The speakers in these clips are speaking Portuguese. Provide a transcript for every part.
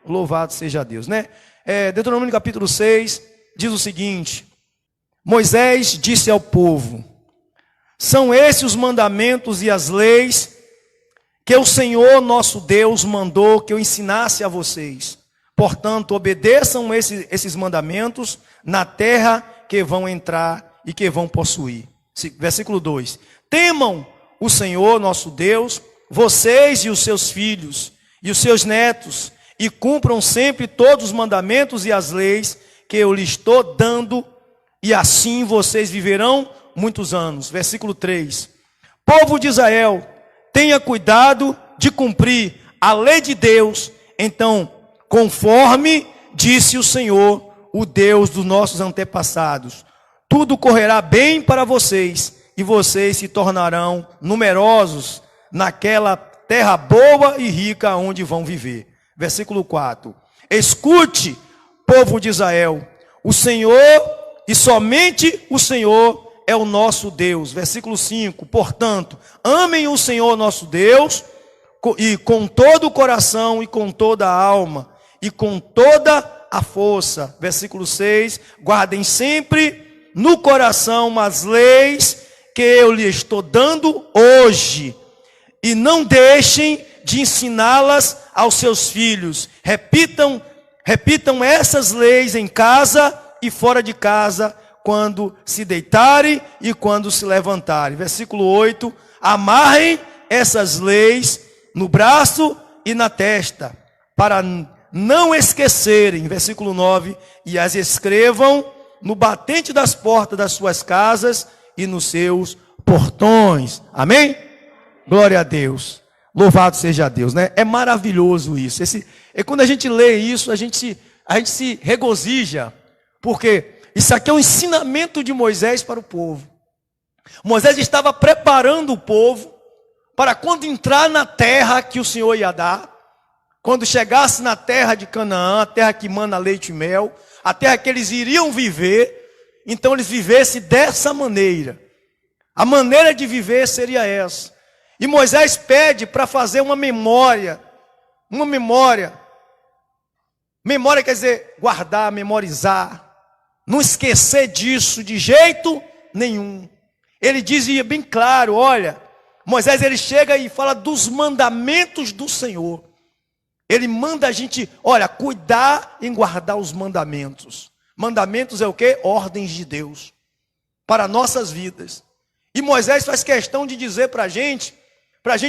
Louvado seja Deus, né? Deuteronômio capítulo 6 diz o seguinte: Moisés disse ao povo: são esses os mandamentos e as leis que o Senhor nosso Deus mandou que eu ensinasse a vocês. Portanto, obedeçam esses mandamentos na terra que vão entrar e que vão possuir. Versículo 2: temam o Senhor nosso Deus, vocês e os seus filhos e os seus netos, e cumpram sempre todos os mandamentos e as leis que eu lhes estou dando, e assim vocês viverão muitos anos. Versículo 3: povo de Israel, tenha cuidado de cumprir a lei de Deus, então, conforme disse o Senhor, o Deus dos nossos antepassados, tudo correrá bem para vocês, e vocês se tornarão numerosos naquela terra boa e rica onde vão viver. Versículo 4: escute, povo de Israel, o Senhor e somente o Senhor é o nosso Deus. Versículo 5: portanto, amem o Senhor nosso Deus, e com todo o coração, e com toda a alma, e com toda a força. Versículo 6: guardem sempre no coração as leis que eu lhe estou dando hoje, e não deixem de ensiná-las aos seus filhos. Repitam essas leis em casa e fora de casa, quando se deitarem e quando se levantarem. Versículo 8: amarrem essas leis no braço e na testa, para não esquecerem. Versículo 9: e as escrevam no batente das portas das suas casas e nos seus portões. Amém? Glória a Deus. Louvado seja Deus, né? É maravilhoso isso. Quando a gente lê isso, a gente se regozija, porque isso aqui é um ensinamento de Moisés para o povo. Moisés estava preparando o povo para quando entrar na terra que o Senhor ia dar, quando chegasse na terra de Canaã, a terra que mana leite e mel, a terra que eles iriam viver, então eles vivessem dessa maneira. A maneira de viver seria essa. E Moisés pede para fazer uma memória. Memória quer dizer guardar, memorizar. Não esquecer disso de jeito nenhum. Ele dizia bem claro, olha, Moisés ele chega e fala dos mandamentos do Senhor. Ele manda a gente, olha, cuidar em guardar os mandamentos. Mandamentos é o quê? Ordens de Deus para nossas vidas. E Moisés faz questão de dizer para a gente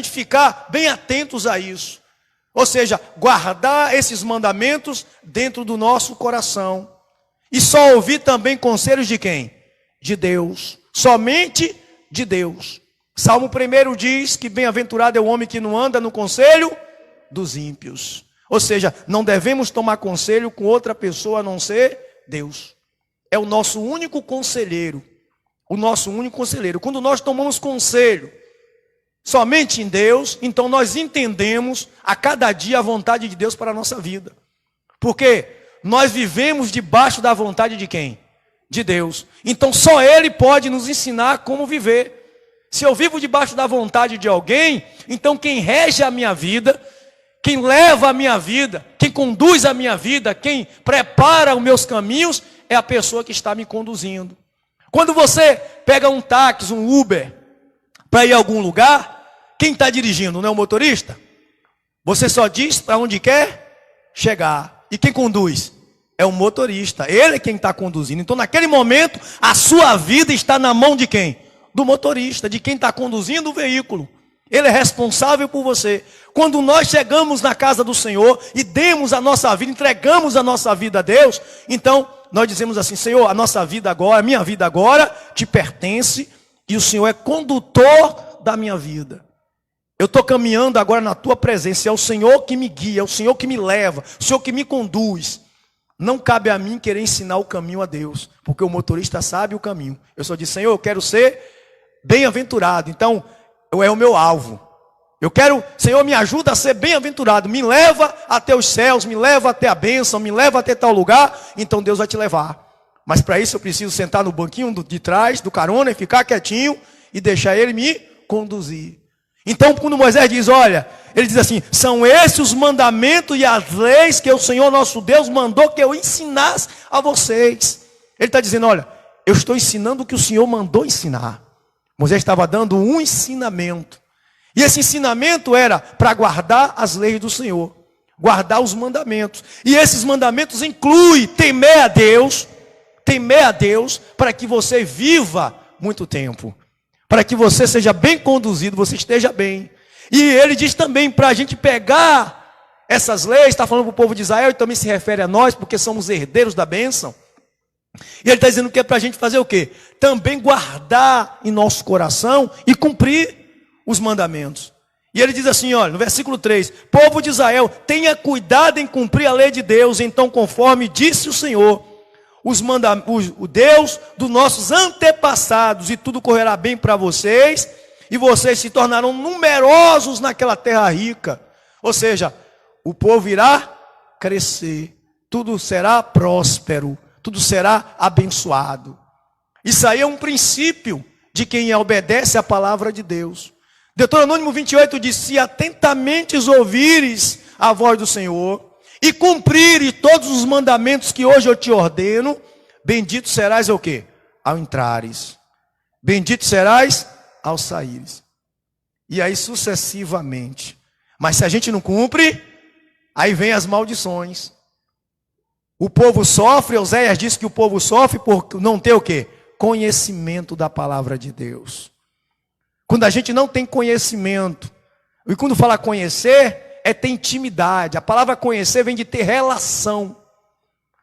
ficar bem atentos a isso. Ou seja, guardar esses mandamentos dentro do nosso coração. E só ouvir também conselhos de quem? De Deus. Somente de Deus. Salmo 1 diz que bem-aventurado é o homem que não anda no conselho dos ímpios. Ou seja, não devemos tomar conselho com outra pessoa a não ser Deus. É o nosso único conselheiro. O nosso único conselheiro. Quando nós tomamos conselho somente em Deus, então nós entendemos a cada dia a vontade de Deus para a nossa vida. Porque nós vivemos debaixo da vontade de quem? De Deus. Então só Ele pode nos ensinar como viver. Se eu vivo debaixo da vontade de alguém, então quem rege a minha vida, quem leva a minha vida, quem conduz a minha vida, quem prepara os meus caminhos, é a pessoa que está me conduzindo. Quando você pega um táxi, um Uber, para ir a algum lugar, quem está dirigindo, não é o motorista? Você só diz para onde quer chegar. E quem conduz? É o motorista. Ele é quem está conduzindo. Então naquele momento, a sua vida está na mão de quem? Do motorista, de quem está conduzindo o veículo. Ele é responsável por você. Quando nós chegamos na casa do Senhor e demos a nossa vida, entregamos a nossa vida a Deus, então nós dizemos assim: Senhor, a nossa vida agora, a minha vida agora te pertence e o Senhor é condutor da minha vida. Eu estou caminhando agora na tua presença, é o Senhor que me guia, é o Senhor que me leva, o Senhor que me conduz. Não cabe a mim querer ensinar o caminho a Deus, porque o motorista sabe o caminho. Eu só disse: Senhor, eu quero ser bem-aventurado, então é o meu alvo. Eu quero, Senhor, me ajuda a ser bem-aventurado, me leva até os céus, me leva até a bênção, me leva até tal lugar, então Deus vai te levar. Mas para isso eu preciso sentar no banquinho de trás, do carona, e ficar quietinho e deixar Ele me conduzir. Então, quando Moisés diz, olha, ele diz assim, são esses os mandamentos e as leis que o Senhor nosso Deus mandou que eu ensinasse a vocês. Ele está dizendo, olha, eu estou ensinando o que o Senhor mandou ensinar. Moisés estava dando um ensinamento. E esse ensinamento era para guardar as leis do Senhor, guardar os mandamentos. E esses mandamentos incluem temer a Deus para que você viva muito tempo. Para que você seja bem conduzido, você esteja bem. E ele diz também para a gente pegar essas leis, está falando para o povo de Israel, e também se refere a nós, porque somos herdeiros da bênção. E ele está dizendo que é para a gente fazer o quê? Também guardar em nosso coração e cumprir os mandamentos. E ele diz assim, olha, no versículo 3, povo de Israel, tenha cuidado em cumprir a lei de Deus, então conforme disse o Senhor, o Deus dos nossos antepassados, e tudo correrá bem para vocês, e vocês se tornarão numerosos naquela terra rica. Ou seja, o povo irá crescer, tudo será próspero, tudo será abençoado. Isso aí é um princípio de quem obedece à palavra de Deus. Deuteronômio 28 diz, se atentamente ouvires a voz do Senhor, e cumprires todos os mandamentos que hoje eu te ordeno, bendito serás o quê? Ao entrares. Bendito serás ao saíres. E aí sucessivamente. Mas se a gente não cumpre, aí vem as maldições. O povo sofre, Oséias diz que o povo sofre por não ter o quê? Conhecimento da palavra de Deus. Quando a gente não tem conhecimento, e quando fala conhecer, é ter intimidade. A palavra conhecer vem de ter relação.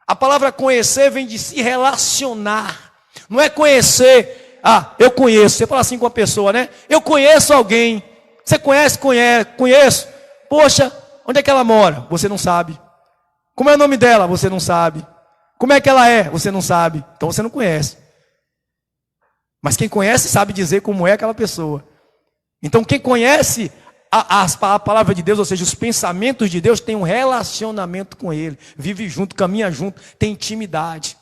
A palavra conhecer vem de se relacionar. Não é conhecer, eu conheço. Você fala assim com a pessoa, né? Eu conheço alguém. Você conhece? Conheço. Poxa, onde é que ela mora? Você não sabe. Como é o nome dela? Você não sabe. Como é que ela é? Você não sabe. Então você não conhece. Mas quem conhece sabe dizer como é aquela pessoa. Então quem conhece a palavra de Deus, ou seja, os pensamentos de Deus, tem um relacionamento com Ele, vive junto, caminha junto, tem intimidade.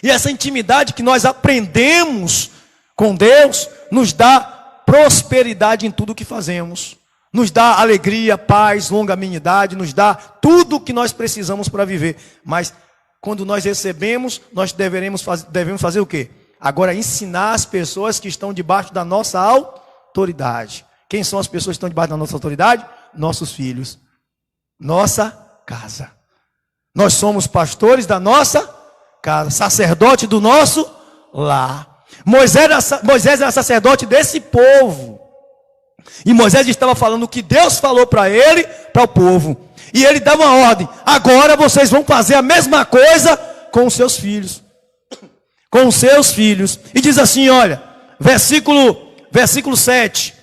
E essa intimidade que nós aprendemos com Deus, nos dá prosperidade em tudo o que fazemos, nos dá alegria, paz, longanimidade, nos dá tudo o que nós precisamos para viver. Mas quando nós recebemos, nós devemos fazer o quê? Agora ensinar as pessoas que estão debaixo da nossa autoridade. Quem são as pessoas que estão debaixo da nossa autoridade? Nossos filhos. Nossa casa. Nós somos pastores da nossa casa. Sacerdote do nosso lar. Moisés era sacerdote desse povo. E Moisés estava falando o que Deus falou para ele, para o povo. E ele dá uma ordem. Agora vocês vão fazer a mesma coisa com os seus filhos. Com os seus filhos. E diz assim, olha, versículo 7.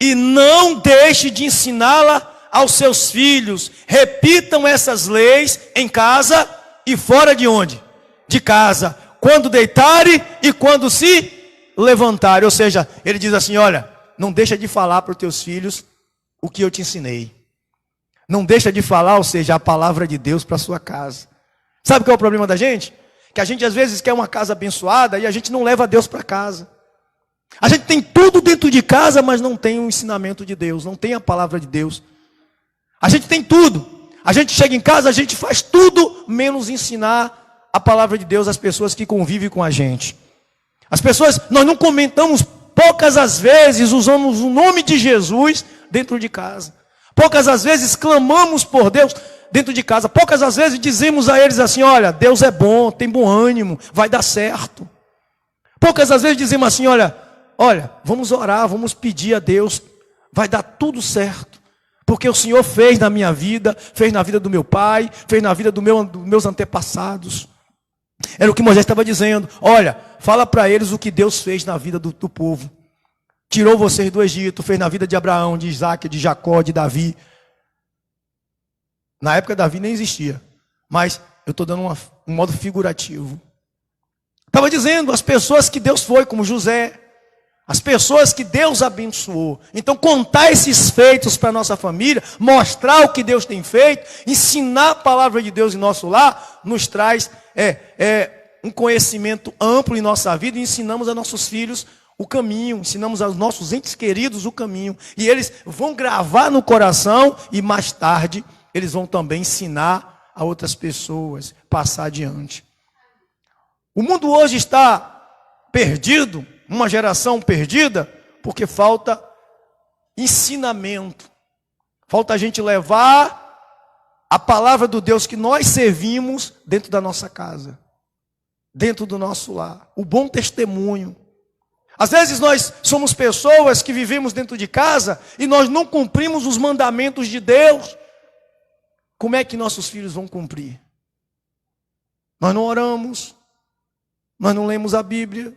E não deixe de ensiná-la aos seus filhos. Repitam essas leis em casa e fora de onde? De casa. Quando deitarem e quando se levantarem. Ou seja, ele diz assim, olha, não deixa de falar para os teus filhos o que eu te ensinei. Não deixa de falar, ou seja, a palavra de Deus para a sua casa. Sabe qual é o problema da gente? Que a gente às vezes quer uma casa abençoada e a gente não leva Deus para casa. A gente tem tudo dentro de casa, mas não tem o ensinamento de Deus, não tem a palavra de Deus. A gente tem tudo. A gente chega em casa, a gente faz tudo, menos ensinar a palavra de Deus às pessoas que convivem com a gente. As pessoas, nós não comentamos, poucas as vezes usamos o nome de Jesus dentro de casa. Poucas as vezes clamamos por Deus dentro de casa. Poucas as vezes dizemos a eles assim, olha, Deus é bom, tem bom ânimo, vai dar certo. Poucas as vezes dizemos assim, olha, vamos orar, vamos pedir a Deus, vai dar tudo certo. Porque o Senhor fez na minha vida, fez na vida do meu pai, fez na vida dos meus antepassados. Era o que Moisés estava dizendo. Olha, fala para eles o que Deus fez na vida do povo. Tirou vocês do Egito, fez na vida de Abraão, de Isaac, de Jacó, de Davi. Na época Davi nem existia. Mas eu estou dando um modo figurativo. Estava dizendo as pessoas que Deus foi, como José. As pessoas que Deus abençoou. Então contar esses feitos para a nossa família, mostrar o que Deus tem feito, ensinar a palavra de Deus em nosso lar, nos traz um conhecimento amplo em nossa vida e ensinamos a nossos filhos o caminho, ensinamos aos nossos entes queridos o caminho. E eles vão gravar no coração e mais tarde eles vão também ensinar a outras pessoas, passar adiante. O mundo hoje está perdido, uma geração perdida, porque falta ensinamento. Falta a gente levar a palavra do Deus que nós servimos dentro da nossa casa, dentro do nosso lar. O bom testemunho. Às vezes nós somos pessoas que vivemos dentro de casa e nós não cumprimos os mandamentos de Deus. Como é que nossos filhos vão cumprir? Nós não oramos, nós não lemos a Bíblia,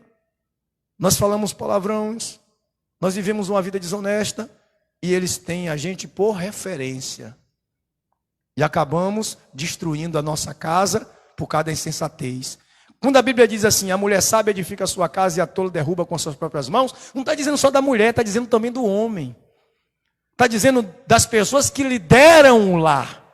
nós falamos palavrões, nós vivemos uma vida desonesta e eles têm a gente por referência. E acabamos destruindo a nossa casa por causa da insensatez. Quando a Bíblia diz assim, a mulher sábia edifica a sua casa e a tola derruba com suas próprias mãos, não está dizendo só da mulher, está dizendo também do homem. Está dizendo das pessoas que lideram o lar,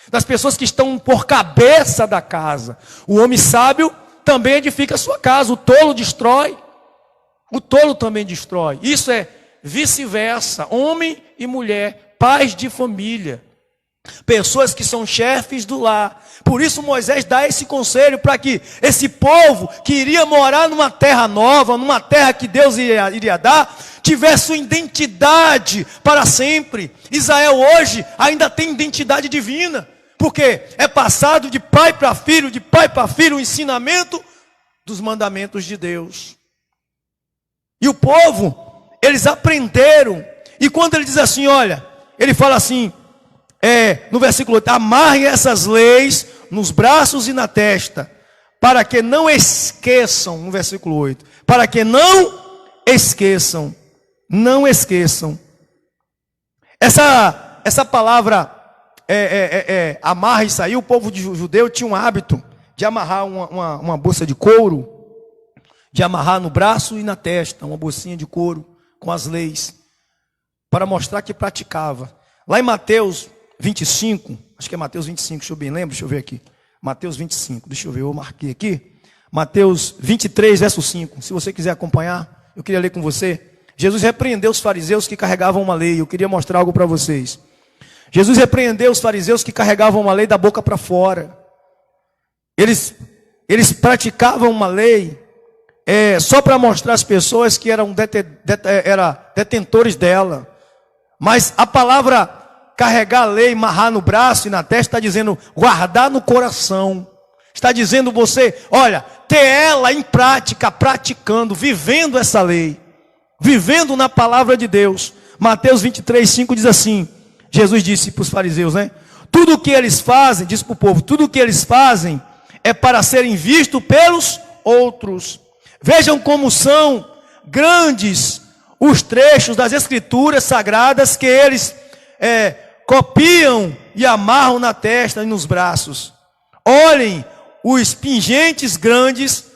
das pessoas que estão por cabeça da casa. O homem sábio também edifica a sua casa, o tolo destrói, o tolo também destrói. Isso é vice-versa, homem e mulher, pais de família. Pessoas que são chefes do lar. Por isso Moisés dá esse conselho para que esse povo que iria morar numa terra nova, numa terra que Deus iria dar, tivesse uma identidade para sempre. Israel hoje ainda tem identidade divina, porque é passado de pai para filho o ensinamento dos mandamentos de Deus. E o povo, eles aprenderam. E quando ele diz assim, olha, ele fala assim, no versículo 8, amarrem essas leis nos braços e na testa, para que não esqueçam, no versículo 8, para que não esqueçam, essa palavra, amarra isso aí, o povo judeu tinha um hábito de amarrar uma bolsa de couro, de amarrar no braço e na testa, uma bolsinha de couro, com as leis, para mostrar que praticava. Lá em Mateus 25, acho que é Mateus 25, deixa eu bem lembro, deixa eu ver aqui. Mateus 25, deixa eu ver, eu marquei aqui. Mateus 23, verso 5. Se você quiser acompanhar, eu queria ler com você. Jesus repreendeu os fariseus que carregavam uma lei. Eu queria mostrar algo para vocês. Jesus repreendeu os fariseus que carregavam uma lei da boca para fora. Eles praticavam uma lei só para mostrar às pessoas que eram detentores dela. Mas a palavra carregar a lei, amarrar no braço e na testa, está dizendo guardar no coração. Está dizendo você, olha, ter ela em prática, praticando, vivendo essa lei. Vivendo na palavra de Deus. Mateus 23, 5 diz assim, Jesus disse para os fariseus, né? Tudo o que eles fazem, diz para o povo, tudo o que eles fazem é para serem vistos pelos outros. Vejam como são grandes os trechos das escrituras sagradas que eles copiam e amarram na testa e nos braços. Olhem os pingentes grandes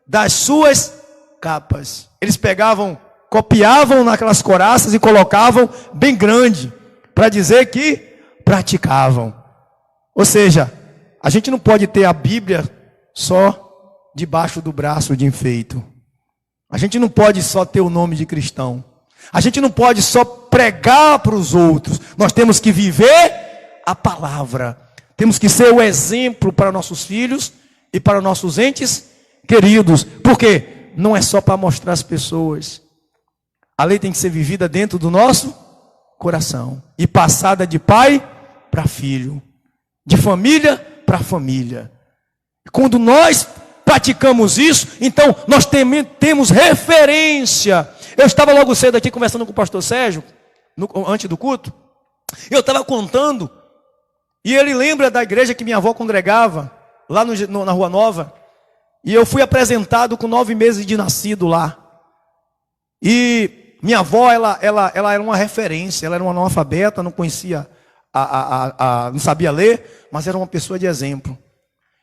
das suas capas. Eles copiavam naquelas coraças e colocavam bem grande, para dizer que praticavam. Ou seja, a gente não pode ter a Bíblia só debaixo do braço de enfeito. A gente não pode só ter o nome de cristão. A gente não pode só pregar para os outros. Nós temos que viver a palavra. Temos que ser o exemplo para nossos filhos e para nossos entes queridos. Porque não é só para mostrar às pessoas. A lei tem que ser vivida dentro do nosso coração. E passada de pai para filho. De família para família. Quando nós praticamos isso, então nós temos referência. Eu estava logo cedo aqui conversando com o pastor Sérgio, antes do culto. Eu estava contando, e ele lembra da igreja que minha avó congregava, lá na Rua Nova. E eu fui apresentado com 9 meses de nascido lá. E minha avó, ela era uma referência, ela era uma analfabeta, não conhecia, não sabia ler, mas era uma pessoa de exemplo.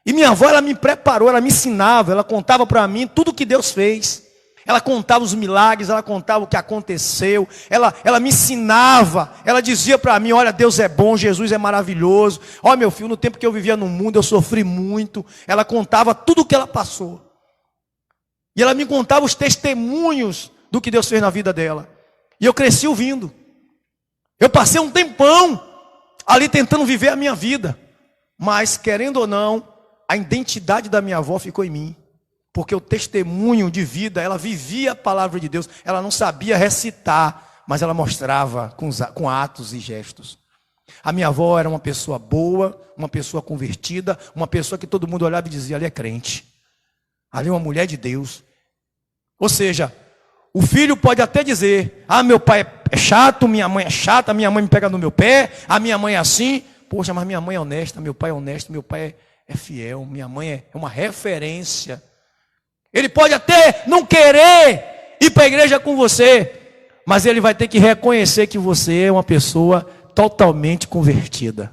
E minha avó, ela me preparou, ela me ensinava, ela contava para mim tudo que Deus fez. Ela contava os milagres, ela contava o que aconteceu, ela me ensinava, ela dizia para mim, olha, Deus é bom, Jesus é maravilhoso. Olha, meu filho, no tempo que eu vivia no mundo, eu sofri muito. Ela contava tudo o que ela passou. E ela me contava os testemunhos do que Deus fez na vida dela. E eu cresci ouvindo. Eu passei um tempão ali tentando viver a minha vida. Mas, querendo ou não, a identidade da minha avó ficou em mim. Porque o testemunho de vida, ela vivia a palavra de Deus. Ela não sabia recitar, mas ela mostrava com atos e gestos. A minha avó era uma pessoa boa, uma pessoa convertida, uma pessoa que todo mundo olhava e dizia, ali é crente. Ali é uma mulher de Deus. Ou seja, o filho pode até dizer, meu pai é chato, minha mãe é chata, minha mãe me pega no meu pé, a minha mãe é assim. Poxa, mas minha mãe é honesta, meu pai é honesto, meu pai é fiel, minha mãe é uma referência. Ele pode até não querer ir para a igreja com você, mas ele vai ter que reconhecer que você é uma pessoa totalmente convertida.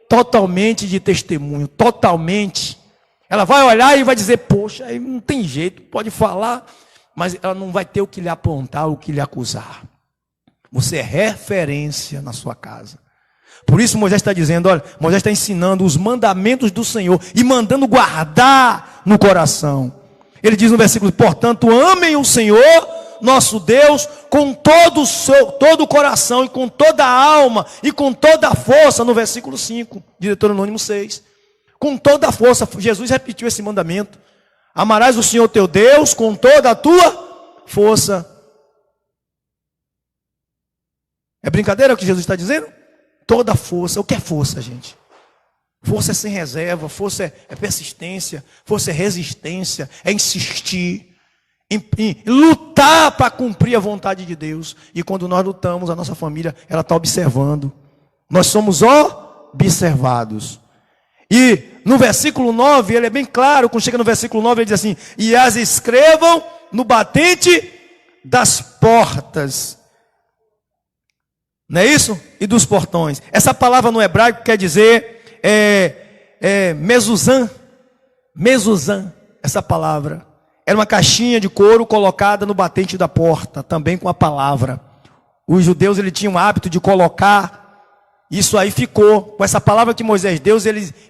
Totalmente de testemunho, totalmente. Ela vai olhar e vai dizer, poxa, aí não tem jeito, pode falar, mas ela não vai ter o que lhe apontar, o que lhe acusar. Você é referência na sua casa. Por isso Moisés está dizendo, olha, Moisés está ensinando os mandamentos do Senhor e mandando guardar no coração. Ele diz no versículo, portanto, amem o Senhor, nosso Deus, com todo o coração e com toda a alma e com toda a força, no versículo 5, de Deuteronômio 6. Com toda a força, Jesus repetiu esse mandamento. Amarás o Senhor teu Deus com toda a tua força. É brincadeira o que Jesus está dizendo? Toda a força. O que é força, gente? Força é sem reserva, força é persistência, força é resistência, é insistir, em lutar para cumprir a vontade de Deus. E quando nós lutamos, a nossa família, ela está observando. Nós somos observados. E no versículo 9, ele é bem claro, quando chega no versículo 9, ele diz assim, e as escrevam no batente das portas. Não é isso? E dos portões. Essa palavra no hebraico quer dizer mezuzã. Mezuzã, essa palavra. Era uma caixinha de couro colocada no batente da porta, também com a palavra. Os judeus ele tinham o hábito de colocar, isso aí ficou. Com essa palavra que Moisés deu,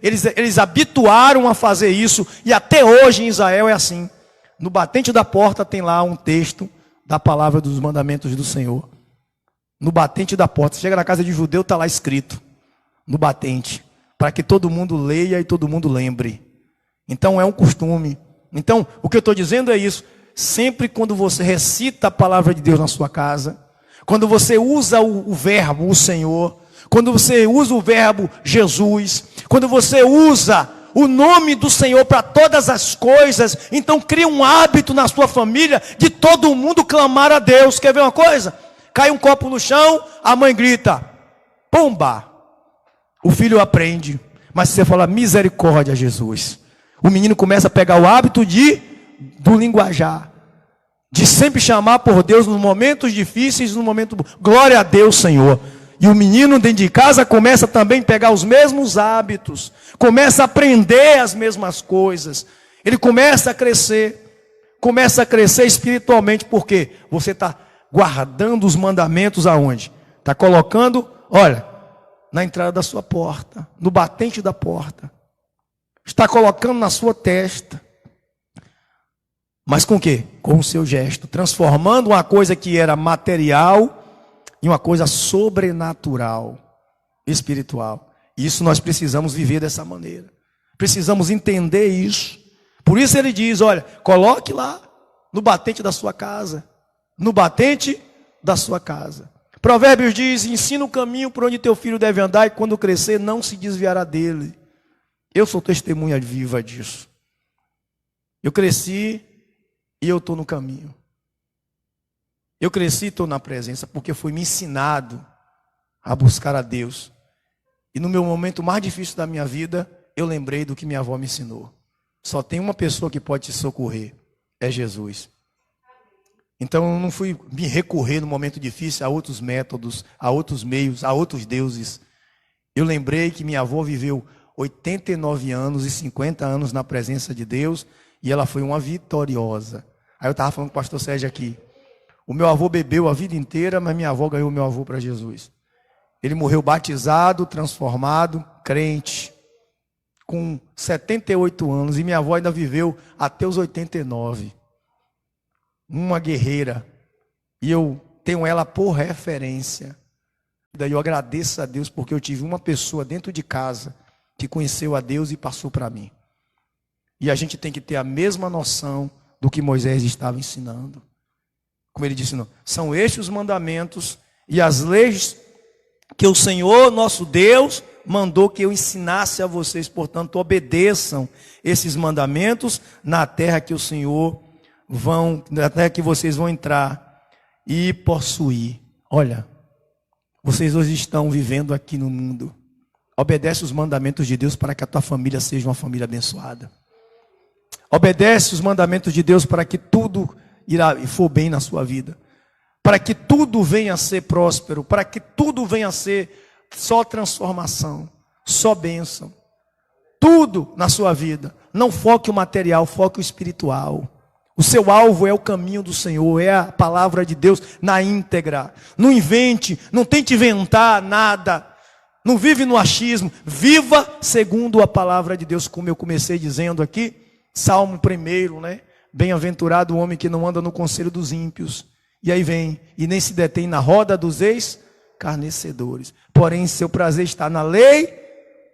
eles habituaram a fazer isso. E até hoje em Israel é assim. No batente da porta tem lá um texto da palavra dos mandamentos do Senhor. No batente da porta. Você chega na casa de judeu, está lá escrito. No batente. Para que todo mundo leia e todo mundo lembre. Então é um costume. Então, o que eu estou dizendo é isso. Sempre quando você recita a palavra de Deus na sua casa, quando você usa o verbo, o Senhor, quando você usa o verbo Jesus, quando você usa o nome do Senhor para todas as coisas, então cria um hábito na sua família de todo mundo clamar a Deus. Quer ver uma coisa? Cai um copo no chão, a mãe grita, pomba. O filho aprende, mas se você falar misericórdia, Jesus, o menino começa a pegar o hábito do linguajar, de sempre chamar por Deus nos momentos difíceis, no momento glória a Deus, Senhor. E o menino dentro de casa começa também a pegar os mesmos hábitos, começa a aprender as mesmas coisas. Ele começa a crescer espiritualmente, porque você está guardando os mandamentos aonde? Está colocando, olha, na entrada da sua porta, no batente da porta. Está colocando na sua testa. Mas com o quê? Com o seu gesto, transformando uma coisa que era material em uma coisa sobrenatural, espiritual. Isso nós precisamos viver dessa maneira. Precisamos entender isso. Por isso ele diz, olha, coloque lá no batente da sua casa. No batente da sua casa. Provérbios diz, ensina o caminho por onde teu filho deve andar e quando crescer não se desviará dele. Eu sou testemunha viva disso. Eu cresci e eu estou no caminho. Eu cresci e estou na presença porque foi me ensinado a buscar a Deus. E no meu momento mais difícil da minha vida, eu lembrei do que minha avó me ensinou. Só tem uma pessoa que pode te socorrer, é Jesus. Então eu não fui me recorrer no momento difícil a outros métodos, a outros meios, a outros deuses. Eu lembrei que minha avó viveu 89 anos e 50 anos na presença de Deus e ela foi uma vitoriosa. Aí eu estava falando com o pastor Sérgio aqui. O meu avô bebeu a vida inteira, mas minha avó ganhou o meu avô para Jesus. Ele morreu batizado, transformado, crente, com 78 anos. E minha avó ainda viveu até os 89. uma guerreira, e eu tenho ela por referência. Daí eu agradeço a Deus porque eu tive uma pessoa dentro de casa que conheceu a Deus e passou para mim. E a gente tem que ter a mesma noção do que Moisés estava ensinando. Como ele disse, não, são estes os mandamentos e as leis que o Senhor nosso Deus mandou que eu ensinasse a vocês. Portanto, obedeçam esses mandamentos na terra que o Senhor na terra que vocês vão entrar e possuir. Olha, vocês hoje estão vivendo aqui no mundo. Obedece os mandamentos de Deus para que a tua família seja uma família abençoada. Obedece os mandamentos de Deus para que tudo irá e for bem na sua vida. Para que tudo venha a ser próspero. Para que tudo venha a ser só transformação. Só bênção. Tudo na sua vida. Não foque o material, foque o espiritual. O seu alvo é o caminho do Senhor, é a palavra de Deus na íntegra. Não invente, não tente inventar nada. Não vive no achismo. Viva segundo a palavra de Deus, como eu comecei dizendo aqui. Salmo 1, né? Bem-aventurado o homem que não anda no conselho dos ímpios. E aí vem, e nem se detém na roda dos escarnecedores. Porém, seu prazer está na lei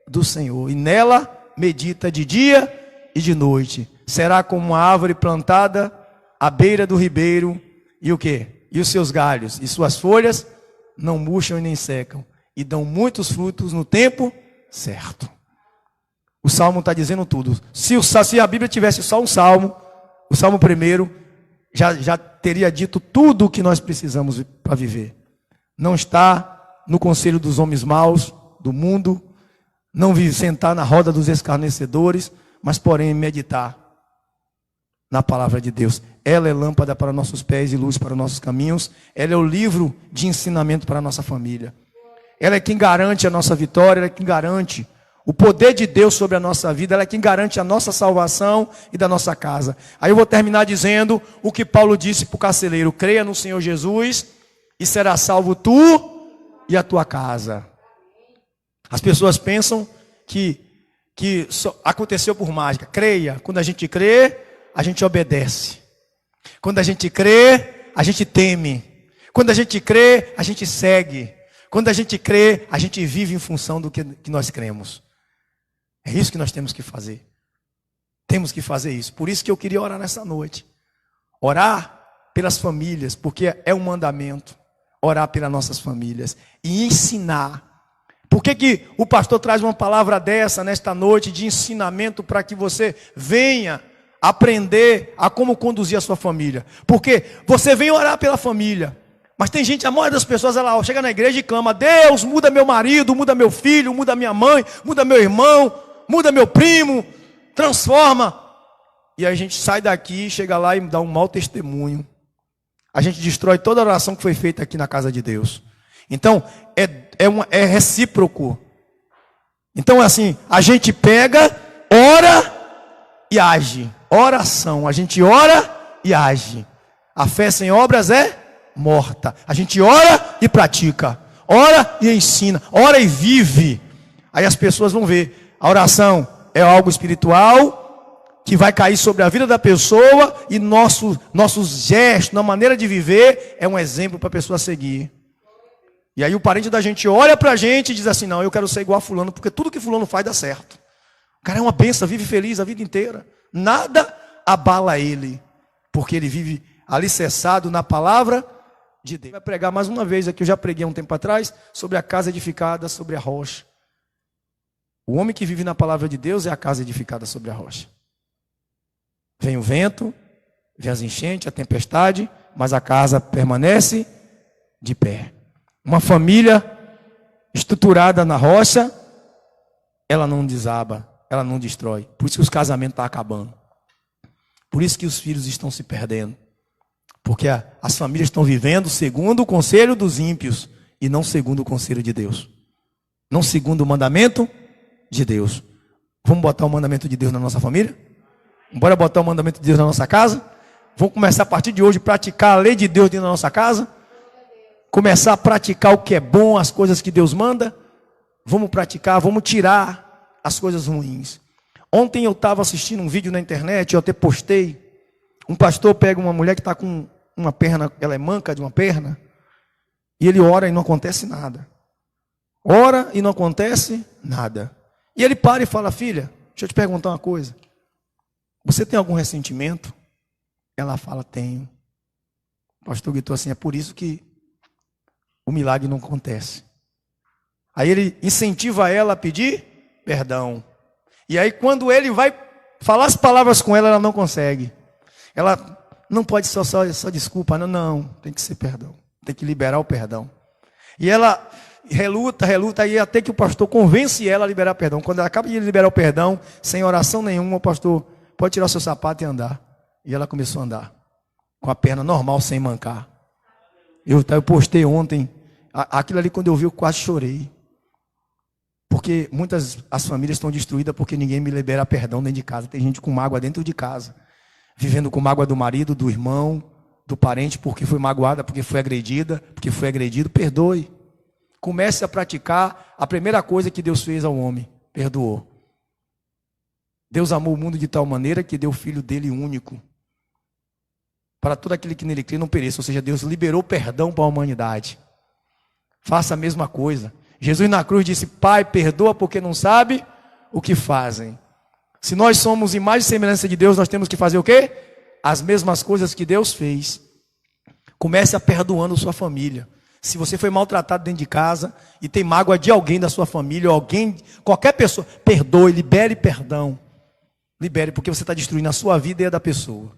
do Senhor. E nela medita de dia e de noite. Será como uma árvore plantada à beira do ribeiro. E o quê? E os seus galhos e suas folhas não murcham e nem secam. E dão muitos frutos no tempo certo. O Salmo está dizendo tudo. Se a Bíblia tivesse só um Salmo, o Salmo 1 já teria dito tudo o que nós precisamos para viver. Não está no conselho dos homens maus do mundo, não sentar na roda dos escarnecedores, mas porém meditar na palavra de Deus. Ela é lâmpada para nossos pés e luz para nossos caminhos. Ela é o livro de ensinamento para a nossa família. Ela é quem garante a nossa vitória, ela é quem garante o poder de Deus sobre a nossa vida, ela é quem garante a nossa salvação e da nossa casa. Aí eu vou terminar dizendo o que Paulo disse para o carcereiro: creia no Senhor Jesus e será salvo tu e a tua casa. As pessoas pensam que aconteceu por mágica. Creia, quando a gente crê, a gente obedece. Quando a gente crê, a gente teme. Quando a gente crê, a gente segue. Quando a gente crê, a gente vive em função do que nós cremos. É isso que nós temos que fazer. Temos que fazer isso. Por isso que eu queria orar nessa noite. Orar pelas famílias, porque é um mandamento. Orar pelas nossas famílias. E ensinar. Por que o pastor traz uma palavra dessa nesta noite de ensinamento para que você venha aprender a como conduzir a sua família? Porque você vem orar pela família. Mas tem gente, a maioria das pessoas, ela chega na igreja e clama: Deus, muda meu marido, muda meu filho, muda minha mãe, muda meu irmão, muda meu primo, transforma. E a gente sai daqui, chega lá e dá um mau testemunho. A gente destrói toda a oração que foi feita aqui na casa de Deus. Então, é recíproco. Então é assim, a gente pega, ora e age. Oração, a gente ora e age. A fé sem obras é morta. A gente ora e pratica, ora e ensina, ora e vive. Aí as pessoas vão ver, a oração é algo espiritual que vai cair sobre a vida da pessoa, e nossos gestos, na maneira de viver, é um exemplo para a pessoa seguir. E aí o parente da gente olha para a gente e diz assim: não, eu quero ser igual a fulano, porque tudo que fulano faz dá certo. O cara é uma bênção, vive feliz a vida inteira, nada abala ele, porque ele vive alicerçado na palavra de Deus. Vai pregar mais uma vez aqui, eu já preguei há um tempo atrás, sobre a casa edificada sobre a rocha. O homem que vive na palavra de Deus é a casa edificada sobre a rocha. Vem o vento, vem as enchentes, a tempestade, mas a casa permanece de pé. Uma família estruturada na rocha, ela não desaba, ela não destrói. Por isso que os casamentos estão acabando. Por isso que os filhos estão se perdendo. Porque as famílias estão vivendo segundo o conselho dos ímpios e não segundo o conselho de Deus. Não segundo o mandamento de Deus. Vamos botar o mandamento de Deus na nossa família? Bora botar o mandamento de Deus na nossa casa? Vamos começar a partir de hoje a praticar a lei de Deus dentro da nossa casa? Começar a praticar o que é bom, as coisas que Deus manda? Vamos praticar, vamos tirar as coisas ruins. Ontem eu estava assistindo um vídeo na internet, eu até postei. Um pastor pega uma mulher que está com uma perna, ela é manca de uma perna, e ele ora e não acontece nada. Ora e não acontece nada. E ele para e fala: filha, deixa eu te perguntar uma coisa. Você tem algum ressentimento? Ela fala: tenho. O pastor gritou assim: é por isso que o milagre não acontece. Aí ele incentiva ela a pedir perdão. E aí quando ele vai falar as palavras com ela, ela não consegue. Ela não pode só desculpa, não, tem que ser perdão. Tem que liberar o perdão. E ela reluta, aí até que o pastor convence ela a liberar perdão. Quando ela acaba de liberar o perdão, sem oração nenhuma, o pastor: pode tirar o seu sapato e andar. E ela começou a andar, com a perna normal, sem mancar. Eu postei ontem, aquilo ali quando eu vi eu quase chorei. Porque as famílias estão destruídas porque ninguém me libera perdão dentro de casa. Tem gente com mágoa dentro de casa, vivendo com mágoa do marido, do irmão, do parente, porque foi magoada, porque foi agredida, porque foi agredido. Perdoe. Comece a praticar a primeira coisa que Deus fez ao homem: perdoou. Deus amou o mundo de tal maneira que deu o Filho dele único, para todo aquele que nele crê não pereça. Ou seja, Deus liberou perdão para a humanidade. Faça a mesma coisa. Jesus na cruz disse: Pai, perdoa porque não sabe o que fazem. Se nós somos imagem e semelhança de Deus, nós temos que fazer o quê? As mesmas coisas que Deus fez. Comece a perdoando sua família. Se você foi maltratado dentro de casa e tem mágoa de alguém da sua família, ou alguém, qualquer pessoa, perdoe, libere perdão. Libere, porque você está destruindo a sua vida e a da pessoa.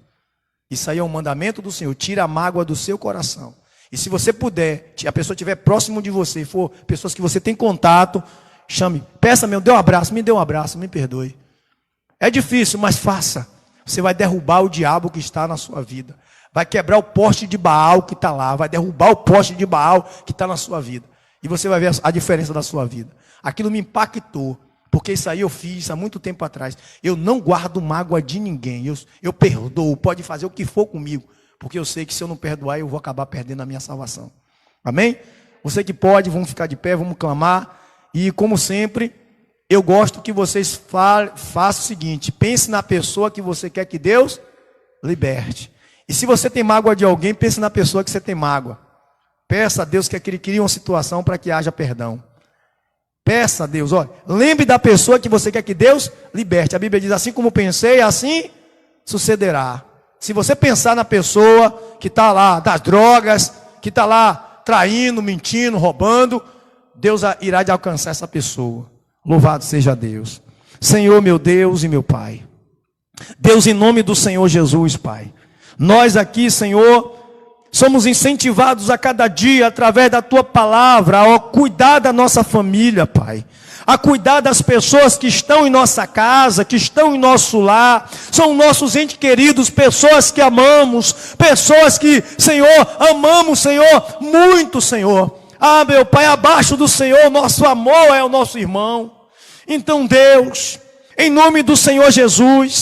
Isso aí é um mandamento do Senhor. Tira a mágoa do seu coração. E se você puder, a pessoa estiver próximo de você, for pessoas que você tem contato, chame, peça mesmo, me dê um abraço, me perdoe. É difícil, mas faça. Você vai derrubar o diabo que está na sua vida. Vai quebrar o poste de Baal que está lá. Vai derrubar o poste de Baal que está na sua vida. E você vai ver a diferença da sua vida. Aquilo me impactou. Porque isso aí eu fiz há muito tempo atrás. Eu não guardo mágoa de ninguém. Eu perdoo. Pode fazer o que for comigo. Porque eu sei que se eu não perdoar, eu vou acabar perdendo a minha salvação. Amém? Você que pode, vamos ficar de pé, vamos clamar. E como sempre, eu gosto que vocês façam o seguinte: pense na pessoa que você quer que Deus liberte. E se você tem mágoa de alguém, pense na pessoa que você tem mágoa. Peça a Deus que Ele crie uma situação para que haja perdão. Peça a Deus, olha, lembre da pessoa que você quer que Deus liberte. A Bíblia diz: assim como pensei, assim sucederá. Se você pensar na pessoa que está lá das drogas, que está lá traindo, mentindo, roubando, Deus irá de alcançar essa pessoa. Louvado seja Deus. Senhor, meu Deus e meu Pai. Deus, em nome do Senhor Jesus, Pai. Nós aqui, Senhor, somos incentivados a cada dia, através da Tua palavra, a cuidar da nossa família, Pai. A cuidar das pessoas que estão em nossa casa, que estão em nosso lar. São nossos entes queridos, pessoas que amamos, pessoas que, Senhor, amamos, Senhor, muito, Senhor. Ah, meu Pai, abaixo do Senhor, nosso amor é o nosso irmão. Então, Deus, em nome do Senhor Jesus,